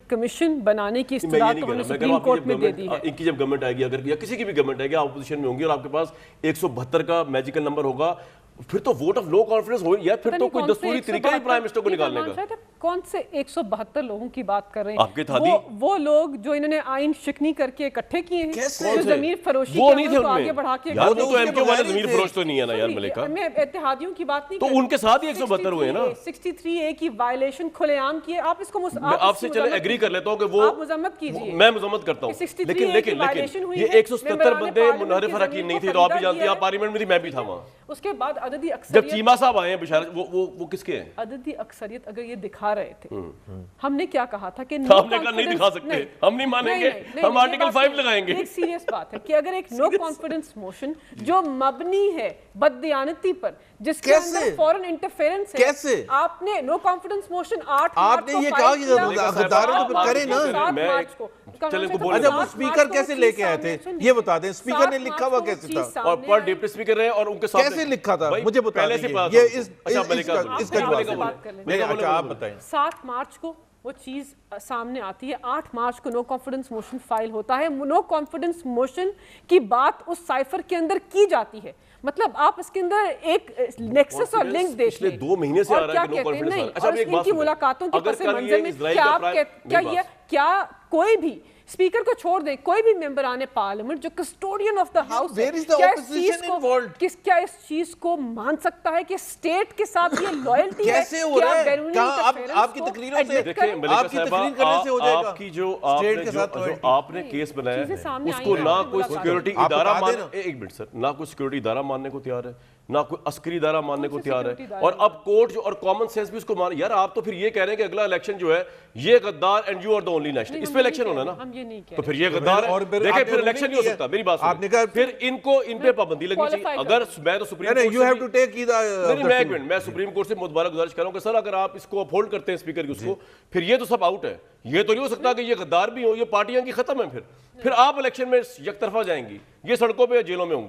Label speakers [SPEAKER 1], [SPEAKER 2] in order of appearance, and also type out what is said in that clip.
[SPEAKER 1] Commission بنانے کی استدعا تو سپریم کورٹ میں دے دی ہے.
[SPEAKER 2] ان کی جب گورنمنٹ آئے گی, اگر یا کسی کی بھی گورنمنٹ آئے گی, آپ اپوزیشن میں ہوں گی اور آپ کے پاس 172 کا میجیکل نمبر ہوگا, پھر تو ووٹ آف نو کانفیڈنس ہو, یا پھر تو کوئی دستوری طریقہ ہی پرائم منسٹر کو نکالنے کا.
[SPEAKER 1] کون سے 172 لوگوں کی بات کر رہے ہیں؟
[SPEAKER 2] آپ کے اتحادی
[SPEAKER 1] وہ لوگ جو انہوں نے آئین شکنی کر کے اکٹھے کیے ہیں, جو ضمیر فروشی
[SPEAKER 2] وہ نہیں تھے
[SPEAKER 1] کو آگے بڑھا کے,
[SPEAKER 2] یار وہ تو ایم کیو والے ضمیر فروش تو نہیں ہے نا یار ملکہ,
[SPEAKER 1] میں اتحادیوں کی بات نہیں
[SPEAKER 2] تو ان کے ساتھ ہی 172 ہوئے نا.
[SPEAKER 1] 63A کی وائلیشن کھلے عام کی ہے. آپ اس کو
[SPEAKER 2] میں آپ سے چلے ایگری کر لیتا ہوں کہ وہ
[SPEAKER 1] مذمت کیجئے,
[SPEAKER 2] میں مذمت کرتا ہوں, لیکن یہ 170 بندے منحرف حرکین نہیں تھے, تو آپ بھی جانتی ہیں, آپ پارلیمنٹ میں تھی, میں بھی تھا وہاں.
[SPEAKER 1] اس کے بعد عددی
[SPEAKER 2] جب
[SPEAKER 1] اکثریت,
[SPEAKER 2] چیمہ صاحب آئے ہیں بشارت, وہ کس کے ہیں؟
[SPEAKER 1] عددی اکثریت اگر یہ دکھا رہے تھے, ہم نے کیا کہا تھا کہ
[SPEAKER 2] ہم نے کہا نہیں دکھا سکتے, ہم نہیں مانیں گے, ہم آرٹیکل 5 لگائیں گے.
[SPEAKER 1] ایک سیریس بات ہے کہ اگر ایک نو کانفیڈنس موشن جو مبنی ہے بددیانتی پر, جس کے اندر فورن انٹرفیرنس ہے,
[SPEAKER 3] کیسے
[SPEAKER 1] آپ نے نو کانفیڈنس موشن 8
[SPEAKER 3] آپ نے یہ کہا کہ غداروں کو پھر کریں نا. اچھا وہ اسپیکر کیسے لے کے آئے تھے یہ بتا دیں, اسپیکر نے لکھا ہوا کیسے تھا,
[SPEAKER 2] اور پر ڈپٹی اسپیکر رہے اور ان کے ساتھ
[SPEAKER 3] کیسے لکھا تھا مجھے بتا دیں. یہ اس کا جواب نہیں. اچھا آپ بتائیں.
[SPEAKER 1] 7 مارچ کو وہ چیز سامنے آتی ہے, 8 مارچ کو نو کانفیڈنس موشن فائل ہوتا ہے. نو کانفیڈنس موشن کی بات اس سائفر کے اندر کی جاتی ہے, مطلب آپ اس کے اندر ایک نیکسس اور لنک دیکھ لیں.
[SPEAKER 2] پچھلے 2 مہینے سے آ رہا ہے کہ نو کانفیڈنس.
[SPEAKER 1] اچھا ایک بات, ان کی ملاقاتوں کے پس منظر میں کیا کوئی بھی اسپیکر کو چھوڑ دیں, کوئی بھی ممبران پارلیمنٹ جو کسٹوڈین آف دا ہاؤس, کیا اس چیز کو مان سکتا ہے کہ اسٹیٹ کے ساتھ یہ لائلٹی ہے؟
[SPEAKER 3] کیسے ہو رہا ہے؟ آپ کی تقریروں سے
[SPEAKER 2] دیکھیں ملکہ صاحبہ, آپ کی جو آپ نے کیس بنایا ہے اس کو نہ کوئی سیکیورٹی ادارہ ایک منٹ سر, نہ کوئی سیکیورٹی ادارہ ماننے کو تیار ہے, نہ کوئی عسکری ادارہ ماننے کو تیار ہے, اور اب کورٹ جو اور کامن سینس بھی اس کو مان. یار آپ تو پھر یہ کہہ رہے ہیں کہ اگلا الیکشن جو ہے یہ غدار and you are the only national, اس پہ الیکشن ہونا نا, تو پھر یہ غدار ہے. دیکھیں پھر الیکشن نہیں ہو سکتا. میری بات سنیں, پھر ان پہ پابندی لگنی چاہیے. اگر میں تو سپریم کورٹ میں سپریم کورٹ سے متبادل گزارش کر رہا ہوں کہ سر اگر آپ اس کو اپہولڈ کرتے ہیں اسپیکر کی, اس کو پھر یہ تو سب آؤٹ ہے. یہ تو نہیں ہو سکتا کہ یہ غدار بھی ہو, یہ پارٹیاں کی ختم ہیں, پھر آپ الیکشن میں یک طرفہ جائیں گی, یہ سڑکوں پہ جیلوں میں ہوں گے.